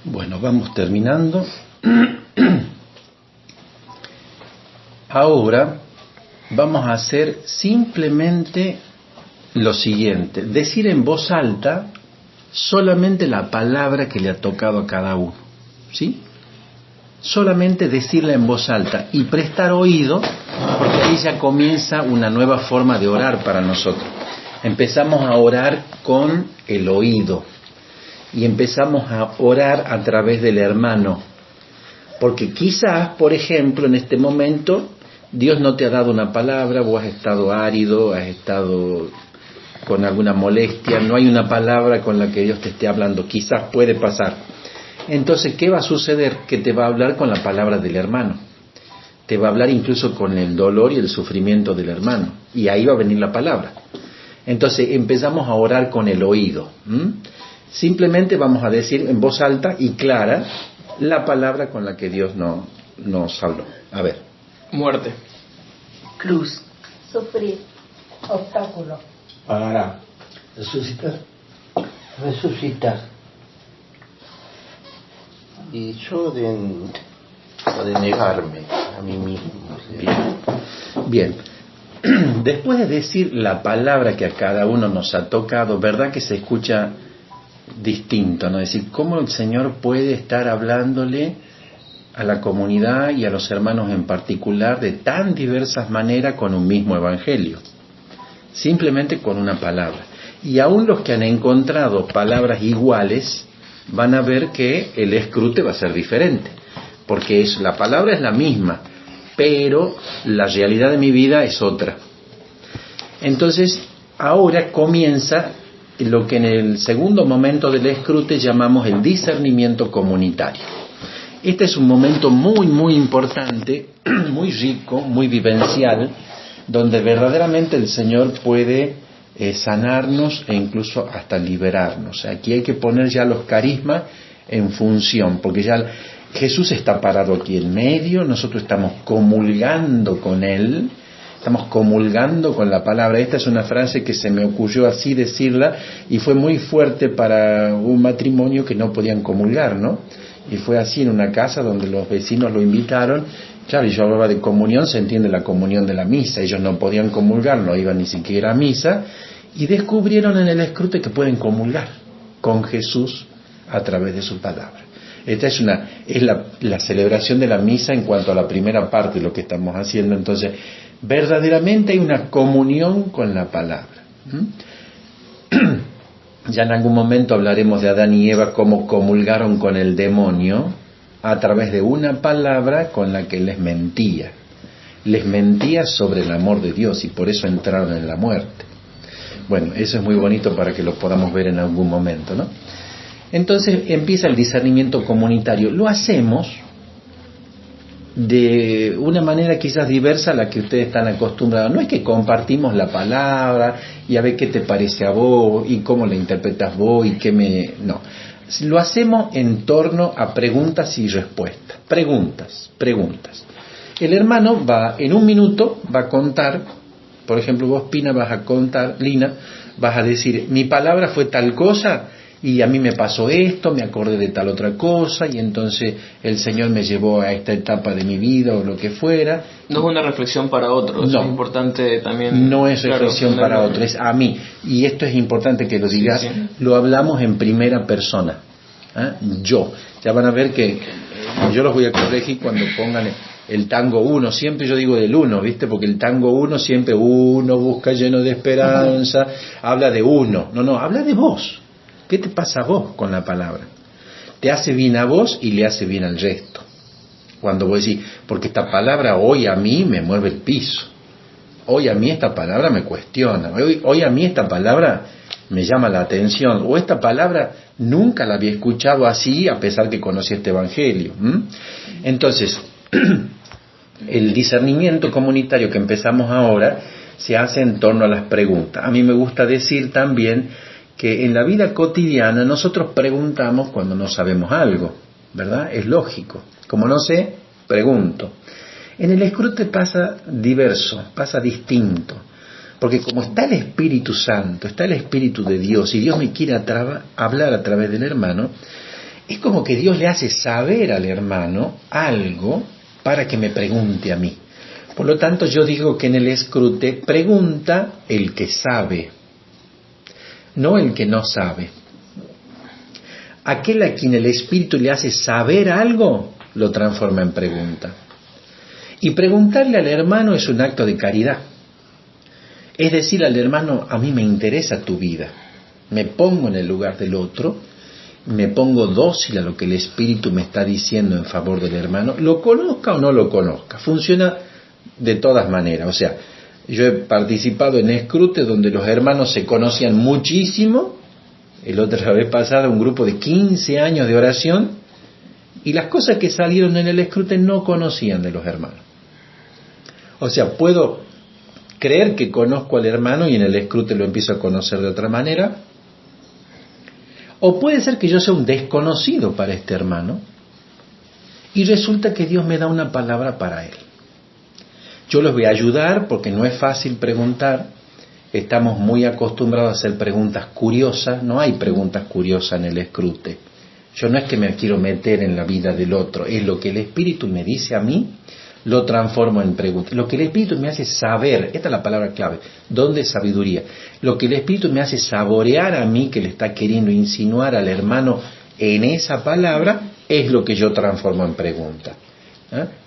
Bueno, vamos terminando. Ahora vamos a hacer simplemente lo siguiente: decir en voz alta solamente la palabra que le ha tocado a cada uno, ¿sí? Solamente decirla en voz alta y prestar oído, porque ahí ya comienza una nueva forma de orar para nosotros. Empezamos a orar con el oído y empezamos a orar a través del hermano, porque quizás, por ejemplo, en este momento Dios no te ha dado una palabra, vos has estado árido, has estado con alguna molestia, no hay una palabra con la que Dios te esté hablando, quizás puede pasar. Entonces, ¿qué va a suceder? Que te va a hablar con la palabra del hermano, te va a hablar incluso con el dolor y el sufrimiento del hermano, y ahí va a venir la palabra. Entonces empezamos a orar con el oído. Simplemente vamos a decir en voz alta y clara la palabra con la que Dios nos habló. A ver. Muerte. Cruz. Sufrir. Obstáculo. Pagará. Resucitar. Resucitar. Y yo de negarme a mí mismo. Bien. Después de decir la palabra que a cada uno nos ha tocado, ¿verdad que se escucha distinto, no? Es decir, ¿cómo el Señor puede estar hablándole a la comunidad y a los hermanos en particular de tan diversas maneras con un mismo evangelio? Simplemente con una palabra. Y aún los que han encontrado palabras iguales van a ver que el escrute va a ser diferente, porque la palabra es la misma, pero la realidad de mi vida es otra. Entonces, ahora comienza lo que en el segundo momento del escrute llamamos el discernimiento comunitario. Este es un momento muy, muy importante, muy rico, muy vivencial, donde verdaderamente el Señor puede sanarnos e incluso hasta liberarnos. Aquí hay que poner ya los carismas en función, porque ya Jesús está parado aquí en medio, nosotros estamos comulgando con Él, estamos comulgando con la palabra. Esta es una frase que se me ocurrió así decirla y fue muy fuerte para un matrimonio que no podían comulgar, ¿no? Y fue así en una casa donde los vecinos lo invitaron. Claro, y yo hablaba de comunión, se entiende la comunión de la misa, ellos no podían comulgar, no iban ni siquiera a misa, y descubrieron en el escrute que pueden comulgar con Jesús a través de su palabra. Esta es la celebración de la misa en cuanto a la primera parte de lo que estamos haciendo. Entonces, verdaderamente hay una comunión con la palabra. Ya en algún momento hablaremos de Adán y Eva, cómo comulgaron con el demonio a través de una palabra con la que les mentía sobre el amor de Dios, y por eso entraron en la muerte. Bueno, eso es muy bonito para que lo podamos ver en algún momento, ¿no? Entonces empieza el discernimiento comunitario. Lo hacemos de una manera quizás diversa a la que ustedes están acostumbrados. No es que compartimos la palabra y a ver qué te parece a vos y cómo la interpretas vos y no. Lo hacemos en torno a preguntas y respuestas. Preguntas. El hermano en un minuto va a contar, por ejemplo, vos, Pina, vas a contar, Lina, vas a decir, mi palabra fue tal cosa y a mí me pasó esto, me acordé de tal otra cosa y entonces el Señor me llevó a esta etapa de mi vida o lo que fuera. No es una reflexión para otros, no, es importante también. No es reflexión para otros, es a mí. Y esto es importante que lo digas, sí. Lo hablamos en primera persona. Yo. Ya van a ver que yo los voy a corregir cuando pongan el tango 1, siempre yo digo del 1, ¿viste? Porque el tango 1 siempre uno busca lleno de esperanza, habla de uno. No, habla de vos. ¿Qué te pasa a vos con la palabra? Te hace bien a vos y le hace bien al resto. Cuando vos decís, porque esta palabra hoy a mí me mueve el piso, hoy a mí esta palabra me cuestiona, hoy a mí esta palabra me llama la atención, o esta palabra nunca la había escuchado así a pesar que conocí este evangelio. Entonces, el discernimiento comunitario que empezamos ahora se hace en torno a las preguntas. A mí me gusta decir también que en la vida cotidiana nosotros preguntamos cuando no sabemos algo, ¿verdad? Es lógico. Como no sé, pregunto. En el escrute pasa diverso, pasa distinto. Porque como está el Espíritu Santo, está el Espíritu de Dios, y Dios me quiere hablar a través del hermano, Es como que Dios le hace saber al hermano algo para que me pregunte a mí. Por lo tanto, yo digo que en el escrute pregunta el que sabe, no el que no sabe. Aquel a quien el Espíritu le hace saber algo, lo transforma en pregunta. Y preguntarle al hermano es un acto de caridad. Es decir, al hermano, a mí me interesa tu vida. Me pongo en el lugar del otro, me pongo dócil a lo que el Espíritu me está diciendo en favor del hermano, lo conozca o no lo conozca. Funciona de todas maneras. O sea, yo he participado en escrutes donde los hermanos se conocían muchísimo. El otra vez pasada un grupo de 15 años de oración y las cosas que salieron en el escrute no conocían de los hermanos. O sea, puedo creer que conozco al hermano y en el escrute lo empiezo a conocer de otra manera. O puede ser que yo sea un desconocido para este hermano y resulta que Dios me da una palabra para él. Yo les voy a ayudar porque no es fácil preguntar. Estamos muy acostumbrados a hacer preguntas curiosas. No hay preguntas curiosas en el escrute. Yo no es que me quiero meter en la vida del otro. Es lo que el Espíritu me dice a mí, lo transformo en pregunta. Lo que el Espíritu me hace saber, esta es la palabra clave, ¿dónde es sabiduría? Lo que el Espíritu me hace saborear a mí, que le está queriendo insinuar al hermano en esa palabra, es lo que yo transformo en pregunta.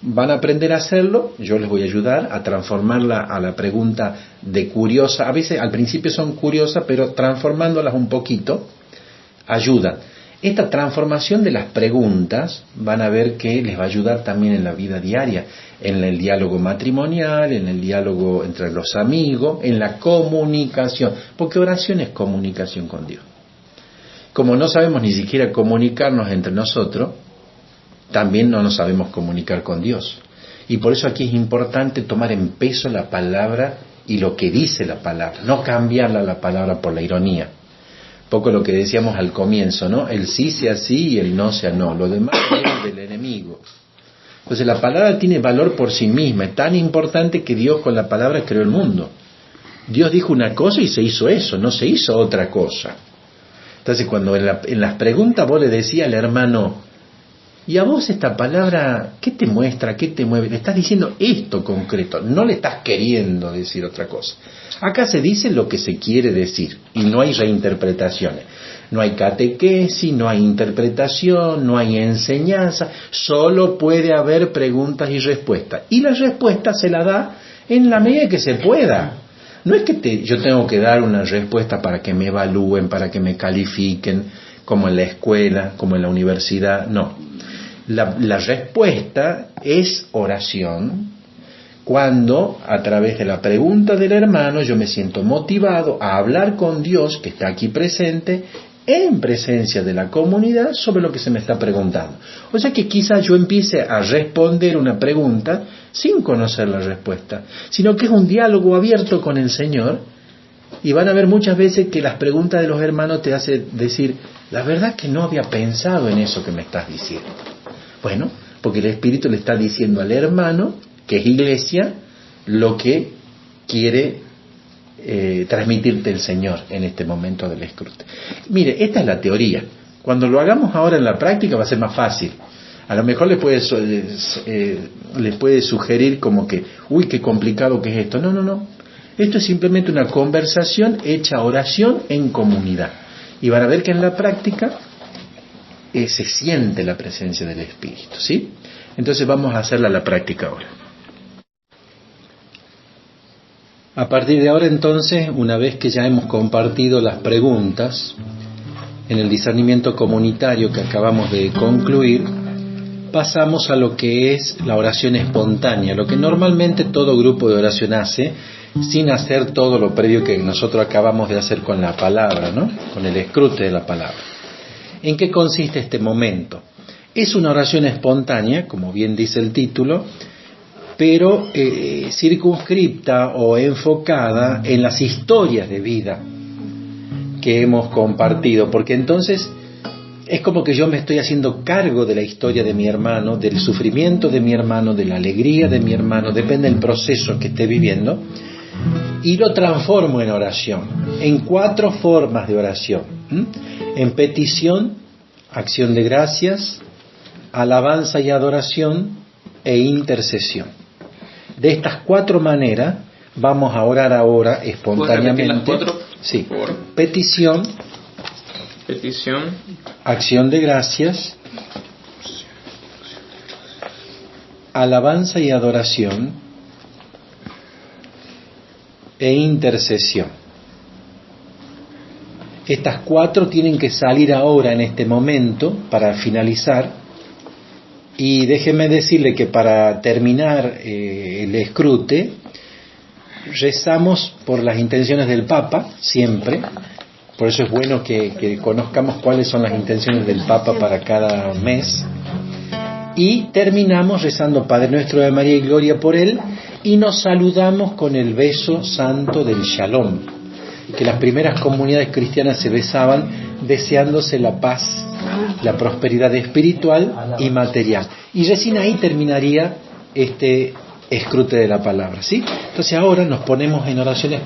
Van a aprender a hacerlo, yo les voy a ayudar a transformarla a la pregunta de curiosa. A veces al principio son curiosas, pero transformándolas un poquito, ayudan. Esta transformación de las preguntas van a ver que les va a ayudar también en la vida diaria, en el diálogo matrimonial, en el diálogo entre los amigos, en la comunicación, porque oración es comunicación con Dios. Como no sabemos ni siquiera comunicarnos entre nosotros, también no nos sabemos comunicar con Dios. Y por eso aquí es importante tomar en peso la palabra y lo que dice la palabra, no cambiarla la palabra por la ironía. Poco lo que decíamos al comienzo, ¿no? El sí sea sí y el no sea no. Lo demás es del enemigo. Entonces la palabra tiene valor por sí misma. Es tan importante que Dios con la palabra creó el mundo. Dios dijo una cosa y se hizo eso, no se hizo otra cosa. Entonces cuando en las preguntas vos le decías al hermano, ¿y a vos esta palabra qué te muestra, qué te mueve? Le estás diciendo esto concreto, no le estás queriendo decir otra cosa. Acá se dice lo que se quiere decir y no hay reinterpretaciones. No hay catequesis, no hay interpretación, no hay enseñanza, solo puede haber preguntas y respuestas. Y la respuesta se la da en la medida que se pueda. No es que yo tengo que dar una respuesta para que me evalúen, para que me califiquen, como en la escuela, como en la universidad, no. La respuesta es oración cuando a través de la pregunta del hermano yo me siento motivado a hablar con Dios que está aquí presente en presencia de la comunidad sobre lo que se me está preguntando. O sea que quizás yo empiece a responder una pregunta sin conocer la respuesta, sino que es un diálogo abierto con el Señor y van a ver muchas veces que las preguntas de los hermanos te hacen decir, la verdad que no había pensado en eso que me estás diciendo. Bueno, porque el Espíritu le está diciendo al hermano, que es iglesia, lo que quiere transmitirte el Señor en este momento del escrute. Mire, esta es la teoría. Cuando lo hagamos ahora en la práctica va a ser más fácil. A lo mejor les puede sugerir como que, uy, qué complicado que es esto. No. Esto es simplemente una conversación hecha oración en comunidad. Y van a ver que en la práctica se siente la presencia del Espíritu, ¿sí? Entonces vamos a hacerla a la práctica ahora. A partir de ahora entonces, una vez que ya hemos compartido las preguntas en el discernimiento comunitario que acabamos de concluir, pasamos a lo que es la oración espontánea, lo que normalmente todo grupo de oración hace, sin hacer todo lo previo que nosotros acabamos de hacer con la palabra, ¿no? Con el escrute de la palabra. ¿En qué consiste este momento? Es una oración espontánea, como bien dice el título, pero circunscripta o enfocada en las historias de vida que hemos compartido, porque entonces es como que yo me estoy haciendo cargo de la historia de mi hermano, del sufrimiento de mi hermano, de la alegría de mi hermano, depende del proceso que esté viviendo, y lo transformo en oración, en 4 formas de oración, en petición, acción de gracias, alabanza y adoración e intercesión. De estas 4 maneras vamos a orar ahora espontáneamente. ¿Puedes repetir las 4? Sí. Por Petición, acción de gracias, alabanza y adoración e intercesión. Estas 4 tienen que salir ahora en este momento para finalizar. Y déjeme decirle que para terminar el escrute, rezamos por las intenciones del Papa, siempre. Por eso es bueno que conozcamos cuáles son las intenciones del Papa para cada mes. Y terminamos rezando Padre Nuestro de María y Gloria por él, y nos saludamos con el beso santo del Shalom, que las primeras comunidades cristianas se besaban deseándose la paz, la prosperidad espiritual y material. Y recién ahí terminaría este escrute de la palabra, ¿sí? Entonces ahora nos ponemos en oración espontánea.